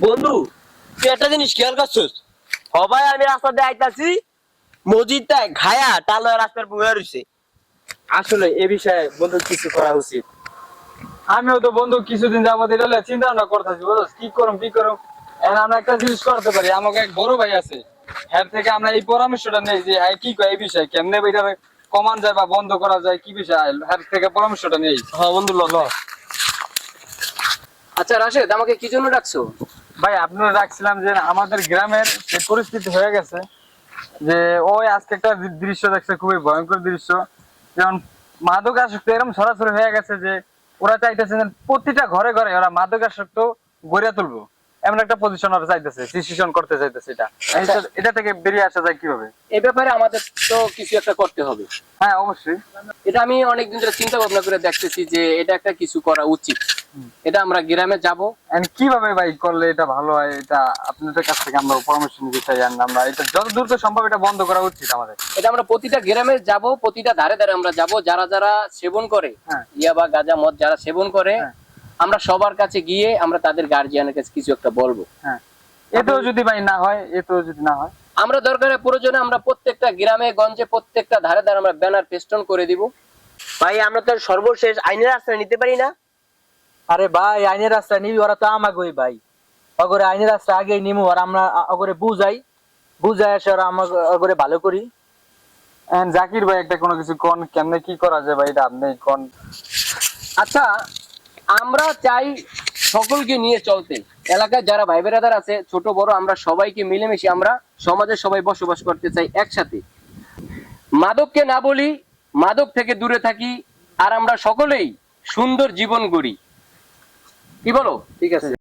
বন্ধু তুই একটা জিনিস খেয়াল করছিস? সবাই আমি রাস্তা দিয়ে আইতাছি, মসজিদটায় খায়া টালো রাস্তার বুয়ে রইছে। আসলে এ বিষয়ে বন্ধু কিছু করা উচিত। আমিও তো বন্ধু কিছুদিন যাবত এটা লইয়া চিন্তা ভাবনা করতেছি, বুঝছ কি করুম। এখন আমরা একটা জিনিস করতে পারি, আমাকে এক বড় ভাই আছে, এর থেকে আমরা এই পরামর্শটা নেই যে হ্যাঁ কি কয় এই বিষয়ে কেমনে এটা কমান যায় বা বন্ধ করা যায়, কি বিষয় এর থেকে পরামর্শটা নেই। হ্যাঁ বন্ধু ল। আচ্ছা রাশেদ, আমাকে কি জন্য ডাকছো? ভাই আপনারা রাখছিলাম যে আমাদের গ্রামের যে পরিস্থিতি হয়ে গেছে, যে ওই আজকে একটা দৃশ্য দেখছে, খুবই ভয়ঙ্কর দৃশ্য। যেমন মাদক আসক্ত এরকম সরাসরি হয়ে গেছে যে ওরা চাইতেছে যে প্রতিটা ঘরে ঘরে ওরা মাদক আসক্ত গড়িয়া তুলবো, এমন একটা পজিশন ওরা চাইতেছে, ডিসিশন করতে চাইতেছে। এটা থেকে বেরিয়ে আসা যায় কিভাবে? এই ব্যাপারে আমাদের তো কিছু একটা করতে হবে। হ্যাঁ অবশ্যই। এটা আমি অনেকদিন ধরে চিন্তা ভাবনা করে দেখতেছি যে এটা একটা কিছু করা উচিত। এটা আমরা গ্রামে যাব। কিভাবে ভাই করলে এটা ভালো হয়, এটা আপনাদের কাছ থেকে আমরা পরামর্শ নিতে চাই। আর আমরা এটা যত দ্রুত সম্ভব এটা বন্ধ করা উচিত আমাদের। এটা আমরা প্রতিটা গ্রামে যাব, প্রতিটা ধারে ধারে আমরা যাব, যারা যারা সেবন করে, হ্যাঁ। ইয়াবা গাঁজা মদ যারা সেবন করে, হ্যাঁ। আমরা সবার কাছে গিয়ে আমরা তাদের গার্জিয়ানের কাছে কিছু একটা বলবো। হ্যাঁ, এতেও যদি ভাই না হয়, এতেও যদি না হয়, আমরা দরকারে প্রয়োজনে আমরা প্রত্যেকটা গ্রামে গঞ্জে প্রত্যেকটা ধারে ধারে আমরা ব্যানার পেস্টন করে দিব। ভাই আমরা তো সর্বশেষ আইনের আশ্রয় নিতে পারি না? আরে ভাই আইনের রাস্তা নিবি, ওরা তো আমাগোই ভাই। অগরে আইনের রাস্তা আগেই নিমু, আর আমরা অগরে বুঝাই আসে ওরা অগরে ভালো করি। জাকির ভাই একটা কোনো কিছু কোন কেমনে কি করা যায় ভাই, এটা আপনি কোন। আচ্ছা, আমরা চাই সকলকে নিয়ে চলতে। এলাকায় যারা ভাই বেরাদার আছে, ছোট বড়, আমরা সবাইকে মিলেমিশে আমরা সমাজে সবাই বসবাস করতে চাই একসাথে। মাদককে না বলি, মাদক থেকে দূরে থাকি, আর আমরা সকলেই সুন্দর জীবন গড়ি। কি বলো? ঠিক আছে।